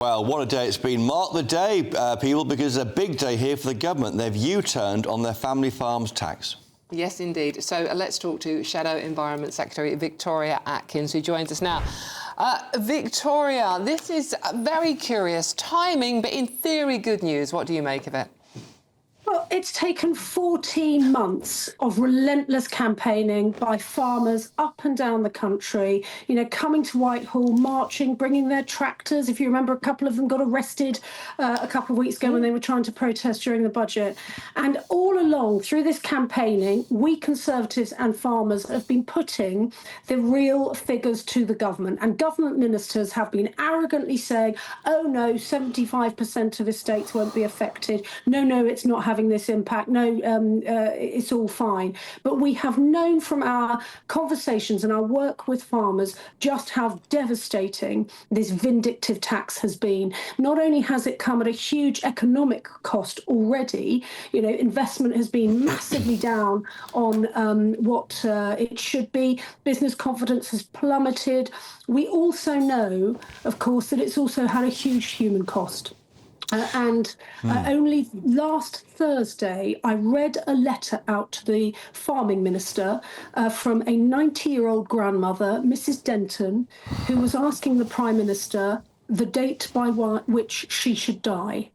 Well, what a day it's been. Mark the day, people, because it's a big day here for the government. They've U-turned on their family farms tax. Yes, indeed. So let's talk to Shadow Environment Secretary Victoria Atkins, who joins us now. Victoria, this is very curious timing, but in theory, good news. What do you make of it? Well, it's taken 14 months of relentless campaigning by farmers up and down the country, you know, coming to Whitehall, marching, bringing their tractors. If you remember, a couple of them got arrested a couple of weeks ago when they were trying to protest during the budget. And all along through this campaigning, we Conservatives and farmers have been putting the real figures to the government. And government ministers have been arrogantly saying, oh, no, 75% of estates won't be affected. No, it's not having this impact. No, it's all fine. But we have known from our conversations and our work with farmers just how devastating this vindictive tax has been. Not only has it come at a huge economic cost already, you know, investment has been massively down on what it should be. Business confidence has plummeted. We also know, of course, that it's also had a huge human cost. Only last Thursday, I read a letter out to the farming minister from a 90-year-old grandmother, Mrs. Denton, who was asking the Prime Minister the date by which she should die.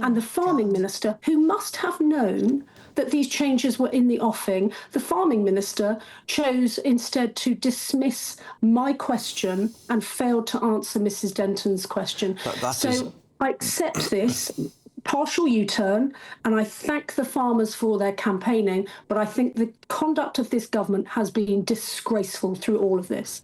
And the farming minister, who must have known that these changes were in the offing, the farming minister chose instead to dismiss my question and failed to answer Mrs. Denton's question. I accept this partial U-turn, and I thank the farmers for their campaigning, but I think the conduct of this government has been disgraceful through all of this.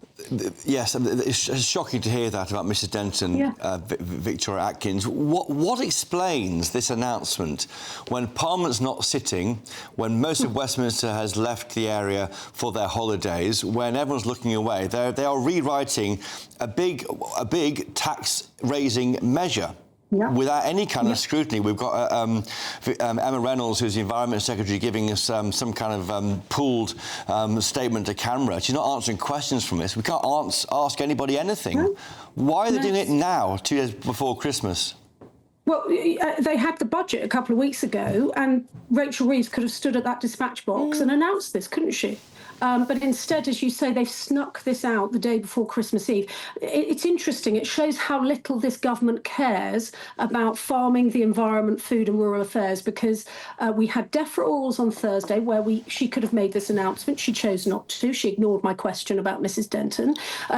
Yes, it's shocking to hear that about Mrs. Denton, Victoria Atkins. What explains this announcement when Parliament's not sitting, when most of Westminster has left the area for their holidays, when everyone's looking away? They are rewriting a big tax-raising measure. Without any kind of scrutiny. We've got Emma Reynolds, who's the Environment Secretary, giving us some kind of pooled statement to camera. She's not answering questions from this. We can't ask anybody anything. No. Why are they doing it now, 2 days before Christmas? Well, they had the budget a couple of weeks ago, and Rachel Reeves could have stood at that dispatch box and announced this, couldn't she? But instead, as you say, they've snuck this out the day before Christmas Eve. It's interesting. It shows how little this government cares about farming, the environment, food and rural affairs, because we had DEFRA orals on Thursday where she could have made this announcement. She chose not to. She ignored my question about Mrs. Denton.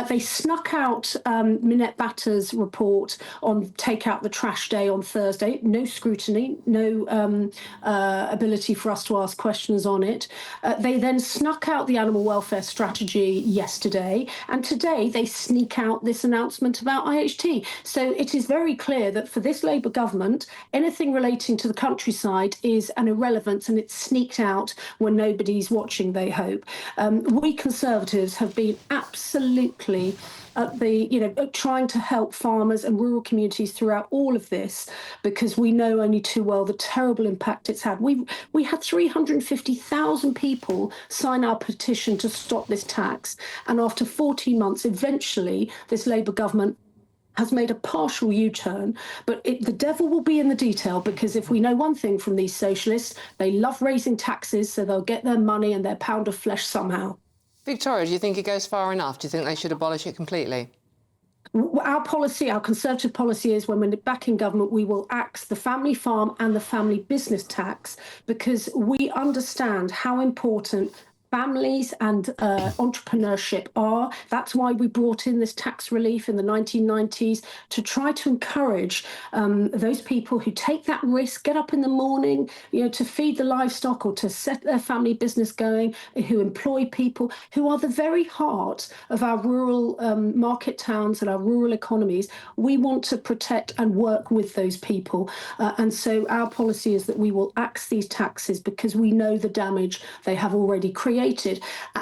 They snuck out Minette Batter's report on Take Out the Trash Day on Thursday. No scrutiny, no ability for us to ask questions on it. They then snuck out the animal welfare strategy yesterday, and today they sneak out this announcement about IHT. So it is very clear that for this Labour government, anything relating to the countryside is an irrelevance, and it's sneaked out when nobody's watching, they hope. We Conservatives have been absolutely trying to help farmers and rural communities throughout all of this, because we know only too well the terrible impact it's had. We had 350,000 people sign our petition to stop this tax, and after 14 months, eventually, this Labour government has made a partial U-turn, but the devil will be in the detail, because if we know one thing from these socialists, they love raising taxes, so they'll get their money and their pound of flesh somehow. Victoria, do you think it goes far enough? Do you think they should abolish it completely? Our policy, our Conservative policy is when we're back in government, we will axe the family farm and the family business tax, because we understand how important families and entrepreneurship are. That's why we brought in this tax relief in the 1990s, to try to encourage those people who take that risk, get up in the morning, to feed the livestock or to set their family business going, who employ people, who are the very heart of our rural market towns and our rural economies. We want to protect and work with those people. And so our policy is that we will axe these taxes, because we know the damage they have already created.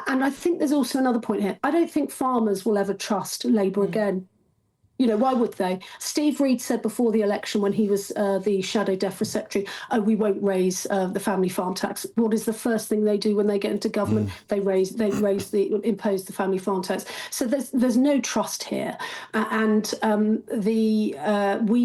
And I think there's also another point here. I don't think farmers will ever trust Labour again. You know, why would they? Steve Reid said before the election, when he was the shadow DEFRA secretary, oh, we won't raise the family farm tax. What is the first thing they do when they get into government? They impose the family farm tax. So there's no trust here, and we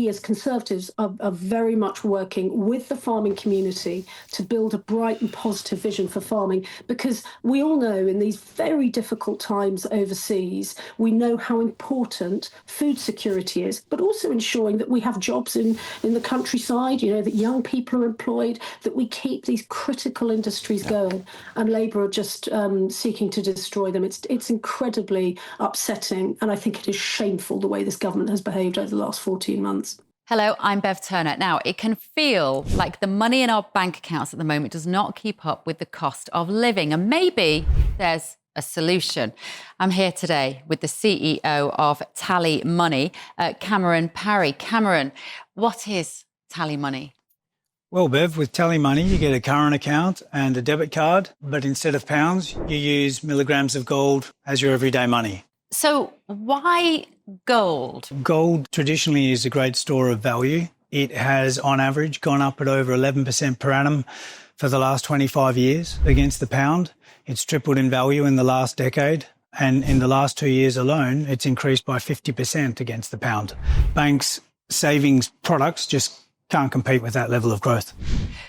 as Conservatives are very much working with the farming community to build a bright and positive vision for farming, because we all know in these very difficult times overseas, we know how important food security is, but also ensuring that we have jobs in the countryside, you know, that young people are employed, that we keep these critical industries going, and Labour are just seeking to destroy them. It's incredibly upsetting, and I think it is shameful the way this government has behaved over the last 14 months. Hello, I'm Bev Turner. Now, it can feel like the money in our bank accounts at the moment does not keep up with the cost of living, and maybe there's a solution. I'm here today with the CEO of TallyMoney, Cameron Parry. Cameron, what is TallyMoney? Well, Bev, with TallyMoney, you get a current account and a debit card, but instead of pounds, you use milligrams of gold as your everyday money. So why gold? Gold traditionally is a great store of value. It has, on average, gone up at over 11% per annum for the last 25 years against the pound. It's tripled in value in the last decade, and in the last 2 years alone, it's increased by 50% against the pound. Banks' savings products just can't compete with that level of growth.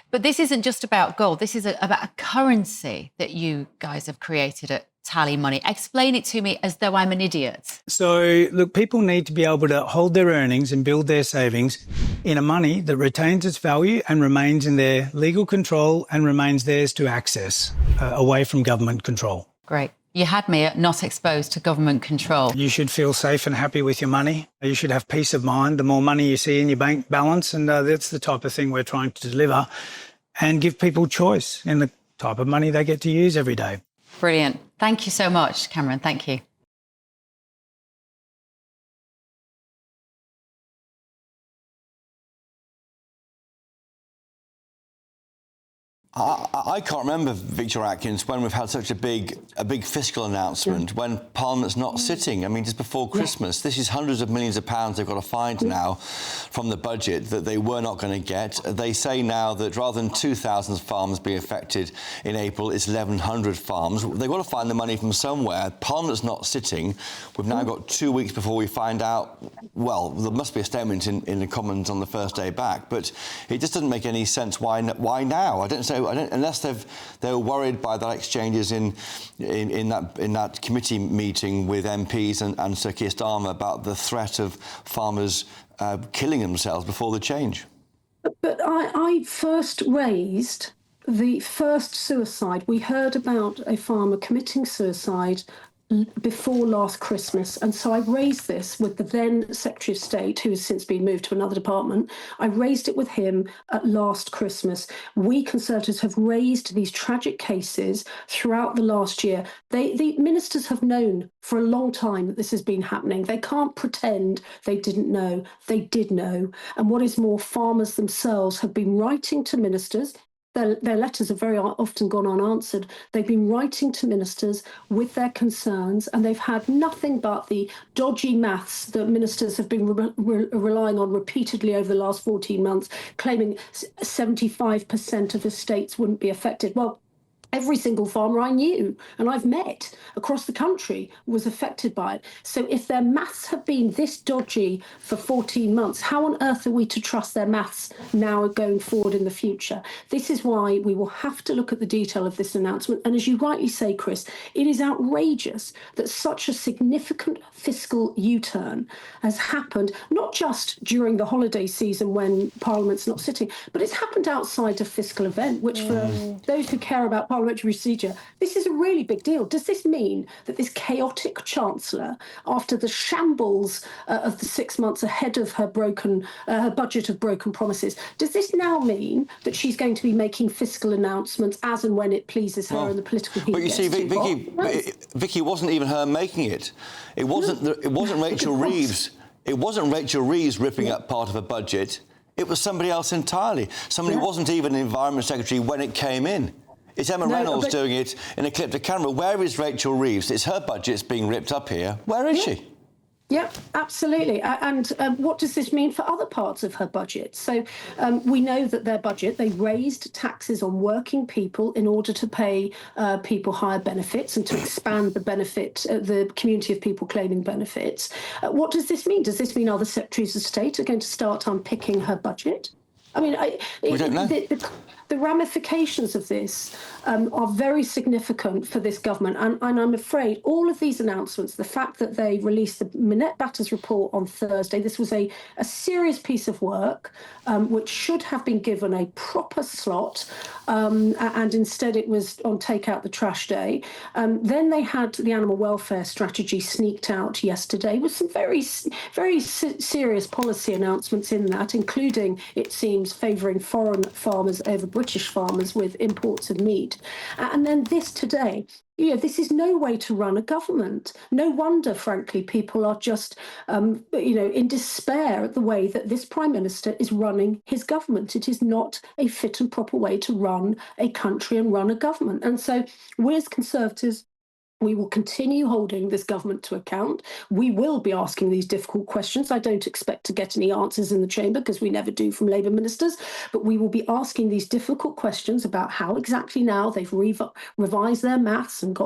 But this isn't just about gold. This is about a currency that you guys have created at TallyMoney. Explain it to me as though I'm an idiot. So, look, people need to be able to hold their earnings and build their savings in a money that retains its value and remains in their legal control and remains theirs to access, away from government control. Great. You had me at not exposed to government control. You should feel safe and happy with your money. You should have peace of mind the more money you see in your bank balance, and that's the type of thing we're trying to deliver, and give people choice in the type of money they get to use every day. Brilliant. Thank you so much, Cameron. Thank you. I can't remember, Victoria Atkins, when we've had such a big fiscal announcement when Parliament's not sitting. I mean, just before Christmas. This is hundreds of millions of pounds they've got to find now from the budget that they were not going to get. They say now that rather than 2,000 farms being affected in April, it's 1,100 farms. They've got to find the money from somewhere. Parliament's not sitting. We've now got 2 weeks before we find out. Well, there must be a statement in the Commons on the first day back, but it just doesn't make any sense. Why now? Unless they were worried by that exchanges in that committee meeting with MPs and Sir Keir Starmer about the threat of farmers killing themselves before the change. But I first raised the first suicide. We heard about a farmer committing suicide before last Christmas, and so I raised this with the then Secretary of State, who has since been moved to another department. I raised it with him at last Christmas. We Conservatives have raised these tragic cases throughout the last year. The ministers have known for a long time that this has been happening. They can't pretend they didn't know. They did know. And what is more, farmers themselves have been writing to ministers. Their letters have very often gone unanswered. They've been writing to ministers with their concerns, and they've had nothing but the dodgy maths that ministers have been relying on repeatedly over the last 14 months, claiming 75% of estates wouldn't be affected. Well, every single farmer I knew and I've met across the country was affected by it. So if their maths have been this dodgy for 14 months, how on earth are we to trust their maths now going forward in the future? This is why we will have to look at the detail of this announcement. And as you rightly say, Chris, it is outrageous that such a significant fiscal U-turn has happened, not just during the holiday season when Parliament's not sitting, but it's happened outside a fiscal event, which for those who care about parliamentary procedure, this is a really big deal. Does this mean that this chaotic Chancellor, after the shambles of the 6 months ahead of her budget of broken promises, does this now mean that she's going to be making fiscal announcements as and when it pleases her and the political heat? But you see, Vicky, it wasn't even her making it. It wasn't Rachel Reeves. It wasn't Rachel Reeves ripping up part of a budget. It was somebody else entirely. Somebody who wasn't even the Environment Secretary when it came in. It's Emma Reynolds doing it in a clip to camera. Where is Rachel Reeves? It's her budget's being ripped up here. Where is she? Yeah, absolutely. And what does this mean for other parts of her budget? So we know that their budget, they raised taxes on working people in order to pay people higher benefits and to expand the benefit, the community of people claiming benefits. What does this mean? Does this mean other secretaries of state are going to start unpicking her budget? I mean, we don't know. The ramifications of this are very significant for this government. And I'm afraid all of these announcements, the fact that they released the Minette Batters report on Thursday, this was a serious piece of work which should have been given a proper slot. And instead it was on Take Out the Trash Day. Then they had the animal welfare strategy sneaked out yesterday with some very serious policy announcements in that, including, it seems, favouring foreign farmers over British farmers with imports of meat. And then this today. This is no way to run a government. No wonder, frankly, people are just, in despair at the way that this Prime Minister is running his government. It is not a fit and proper way to run a country and run a government. And so we as Conservatives, we will continue holding this government to account. We will be asking these difficult questions. I don't expect to get any answers in the chamber because we never do from Labour ministers, but we will be asking these difficult questions about how exactly now they've revised their maths and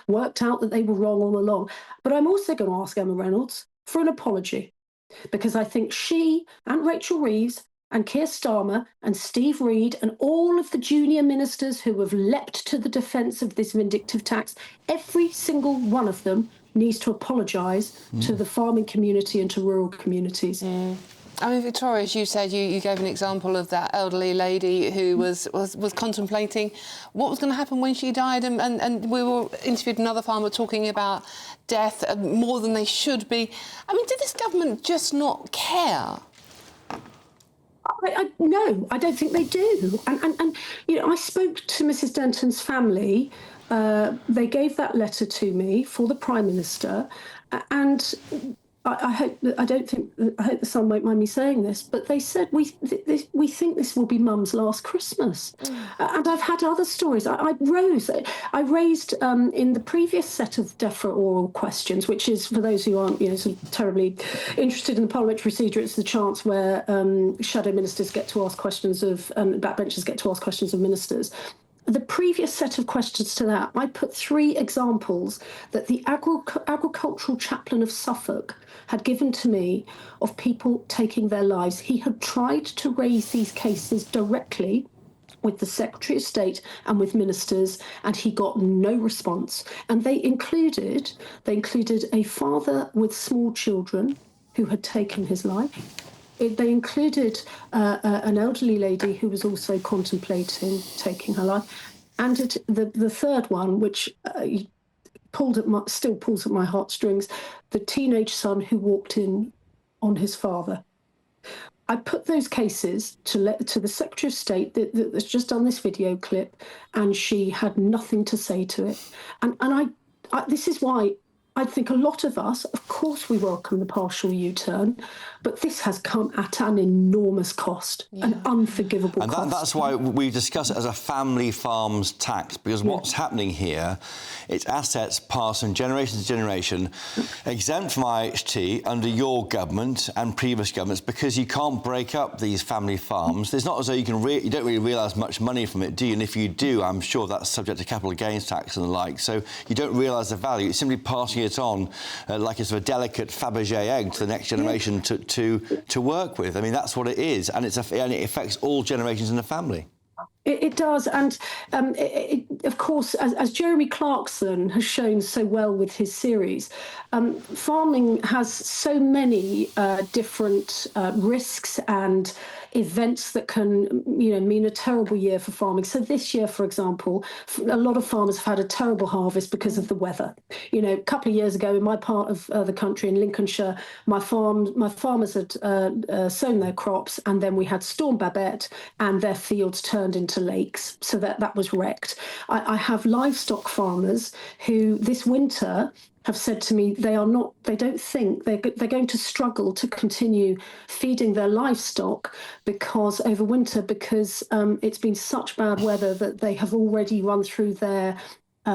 worked out that they were wrong all along. But I'm also going to ask Emma Reynolds for an apology, because I think she and Rachel Reeves and Keir Starmer and Steve Reid and all of the junior ministers who have leapt to the defence of this vindictive tax, every single one of them needs to apologise to the farming community and to rural communities. I mean, Victoria, as you said, you gave an example of that elderly lady who was contemplating what was going to happen when she died, and we were interviewed another farmer talking about death more than they should be. I mean, did this government just not care? No, I don't think they do. And I spoke to Mrs. Denton's family. They gave that letter to me for the Prime Minister, and I hope the Sun won't mind me saying this, but they said we think this will be Mum's last Christmas. And I've had other stories. I raised in the previous set of DEFRA oral questions, which is, for those who aren't sort of terribly interested in the parliamentary procedure, it's the chance where shadow ministers get to ask questions of backbenchers get to ask questions of ministers. The previous set of questions to that, I put 3 examples that the agricultural chaplain of Suffolk had given to me of people taking their lives. He had tried to raise these cases directly with the Secretary of State and with ministers, and he got no response. And they included a father with small children who had taken his life. They included an elderly lady who was also contemplating taking her life. And the third one, which still pulls at my heartstrings, the teenage son who walked in on his father. I put those cases to the Secretary of State that's just done this video clip, and she had nothing to say to it. And I this is why I think a lot of us, of course, we welcome the partial U-turn, but this has come at an enormous cost, an unforgivable cost. And that's why we discuss it as a family farms tax, because what's happening here, it's assets passed from generation to generation, exempt from IHT under your government and previous governments, because you can't break up these family farms. It's not as though you don't really realise much money from it, do you? And if you do, I'm sure that's subject to capital gains tax and the like. So you don't realise the value. It's simply passing it on like it's a delicate Fabergé egg to the next generation to work with. I mean, that's what it is, and it affects all generations in the family. It does, and of course, as Jeremy Clarkson has shown so well with his series, farming has so many different risks and events that can, mean a terrible year for farming. So this year, for example, a lot of farmers have had a terrible harvest because of the weather. A couple of years ago, in my part of the country, in Lincolnshire, my farmers had sown their crops, and then we had Storm Babette, and their fields turned into lakes, so that was wrecked. I have livestock farmers who this winter have said to me they don't think they're going to struggle to continue feeding their livestock because it's been such bad weather that they have already run through their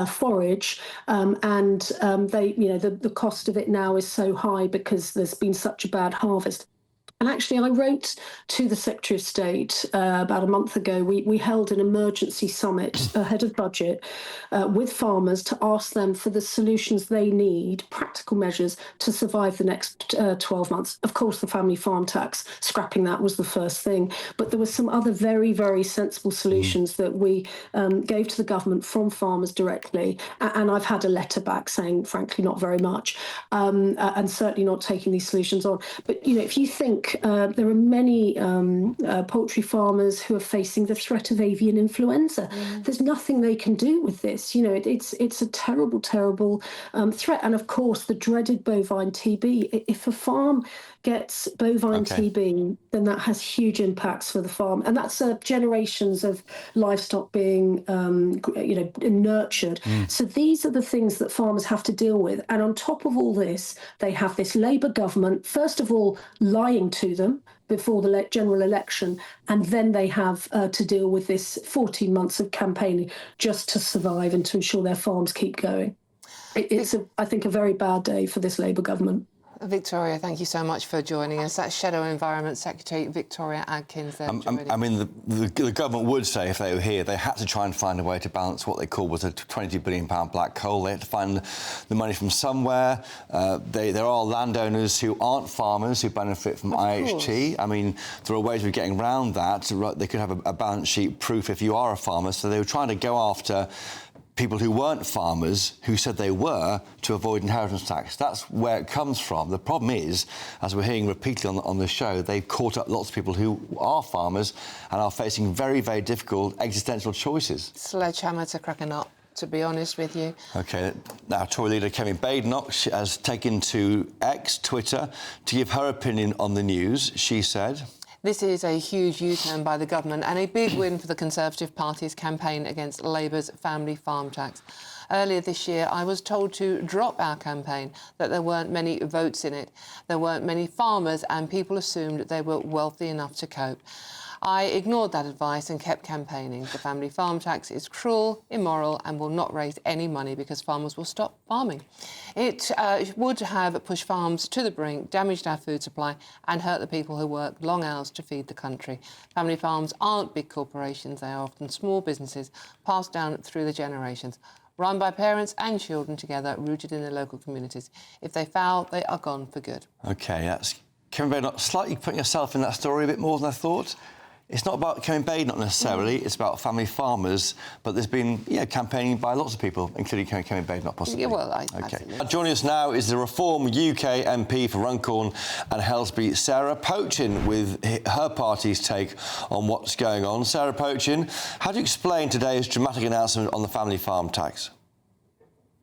forage, and the cost of it now is so high because there's been such a bad harvest. And actually, I wrote to the Secretary of State about a month ago. We held an emergency summit ahead of budget with farmers to ask them for the solutions they need, practical measures to survive the next 12 months. Of course, the family farm tax, scrapping that was the first thing. But there were some other very, very sensible solutions that we gave to the government from farmers directly. And I've had a letter back saying, frankly, not very much, and certainly not taking these solutions on. But, if you think there are many poultry farmers who are facing the threat of avian influenza. There's nothing they can do with this. It's a terrible, terrible threat. And of course, the dreaded bovine TB. If a farm gets bovine TB, then that has huge impacts for the farm. And that's generations of livestock being, nurtured. So these are the things that farmers have to deal with. And on top of all this, they have this Labour government, first of all, lying to them before the general election, and then they have to deal with this 14 months of campaigning just to survive and to ensure their farms keep going. It's, I think, a very bad day for this Labour government. Victoria, thank you so much for joining us. That's Shadow Environment Secretary Victoria Atkins. I mean, the government would say, if they were here, they had to try and find a way to balance what they called was a £22 billion black hole. They had to find the money from somewhere. There are landowners who aren't farmers who benefit from IHT. I mean, there are ways of getting around that. They could have a balance sheet proof if you are a farmer. So they were trying to go after people who weren't farmers, who said they were, to avoid inheritance tax. That's where it comes from. The problem is, as we're hearing repeatedly on the show, they've caught up lots of people who are farmers and are facing very, very difficult existential choices. Sledgehammer to crack a nut, to be honest with you. OK, now Tory leader Kevin Badenoch has taken to X, Twitter, to give her opinion on the news. She said, "This is a huge U-turn by the government and a big win for the Conservative Party's campaign against Labour's family farm tax. Earlier this year, I was told to drop our campaign, that there weren't many votes in it. There weren't many farmers and people assumed they were wealthy enough to cope. I ignored that advice and kept campaigning. The family farm tax is cruel, immoral and will not raise any money because farmers will stop farming. It would have pushed farms to the brink, damaged our food supply and hurt the people who work long hours to feed the country. Family farms aren't big corporations, they are often small businesses passed down through the generations, run by parents and children together, rooted in their local communities. If they fail, they are gone for good." OK, that's Kevin Badenoch slightly putting yourself in that story a bit more than I thought. It's not about Kevin Badenoch necessarily, it's about family farmers, but there's been campaigning by lots of people, including Kevin Badenoch possibly. Yeah, well, OK. Joining us now is the Reform UK MP for Runcorn and Helsby, Sarah Pochin, with her party's take on what's going on. Sarah Pochin, how do you explain today's dramatic announcement on the family farm tax?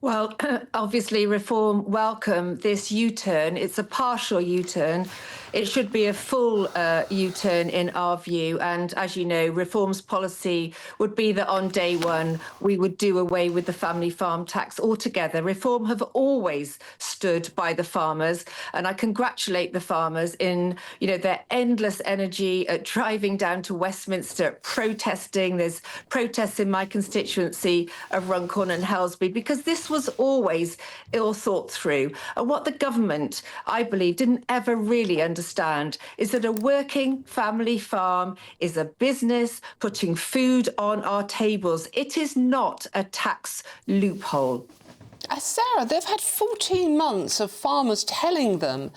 Well, obviously, Reform welcome this U-turn. It's a partial U-turn. It should be a full U-turn in our view. And as you know, Reform's policy would be that on day one, we would do away with the family farm tax altogether. Reform have always stood by the farmers. And I congratulate the farmers in, their endless energy at driving down to Westminster, protesting. There's protests in my constituency of Runcorn and Helsby, because this was always ill thought through. And what the government, I believe, didn't ever really understand is that a working family farm is a business putting food on our tables. It is not a tax loophole. Sarah, they've had 14 months of farmers telling them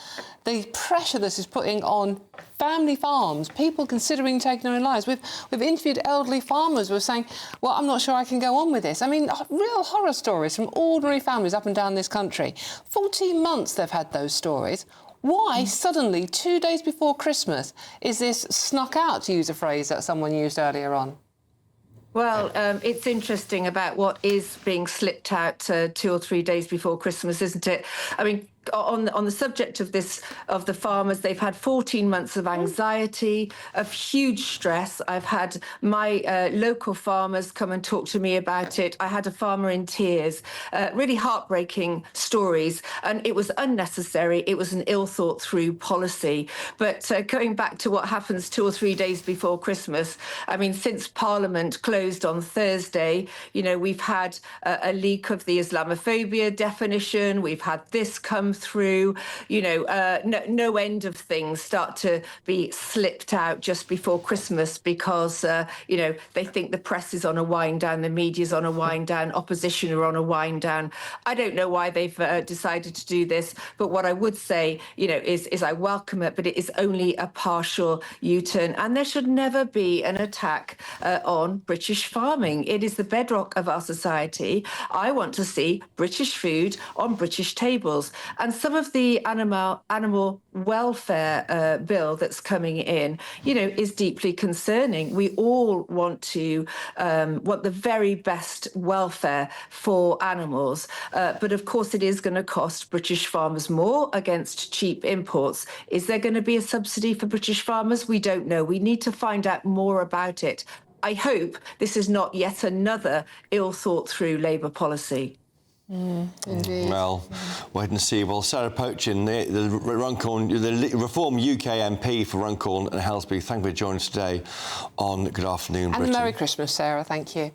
the pressure this is putting on family farms, people considering taking their own lives. We've interviewed elderly farmers who are saying, well, I'm not sure I can go on with this. I mean, real horror stories from ordinary families up and down this country. 14 months they've had those stories. Why suddenly, 2 days before Christmas, is this snuck out, to use a phrase that someone used earlier on? Well, it's interesting about what is being slipped out 2 or 3 days before Christmas, isn't it? I mean, on the subject of the farmers, they've had 14 months of anxiety, of huge stress. I've had my local farmers come and talk to me about it. I had a farmer in tears, really heartbreaking stories, and it was unnecessary. It was an ill thought through policy. But going back to what happens 2 or 3 days before Christmas, I mean, since Parliament closed on Thursday, we've had a leak of the Islamophobia definition. We've had this come through, no end of things start to be slipped out just before Christmas because, they think the press is on a wind down, the media's on a wind down, opposition are on a wind down. I don't know why they've decided to do this, but what I would say, is I welcome it, but it is only a partial U-turn, and there should never be an attack on British farming. It is the bedrock of our society. I want to see British food on British tables. And some of the animal welfare bill that's coming in, is deeply concerning. We all want the very best welfare for animals. But of course, it is going to cost British farmers more against cheap imports. Is there going to be a subsidy for British farmers? We don't know. We need to find out more about it. I hope this is not yet another ill-thought-through Labour policy. Indeed. Well, wait and see. Well, Sarah Pochin, the Reform UK MP for Runcorn and Helsby, thank you for joining us today on Good Afternoon, Britain. And Merry Christmas, Sarah. Thank you.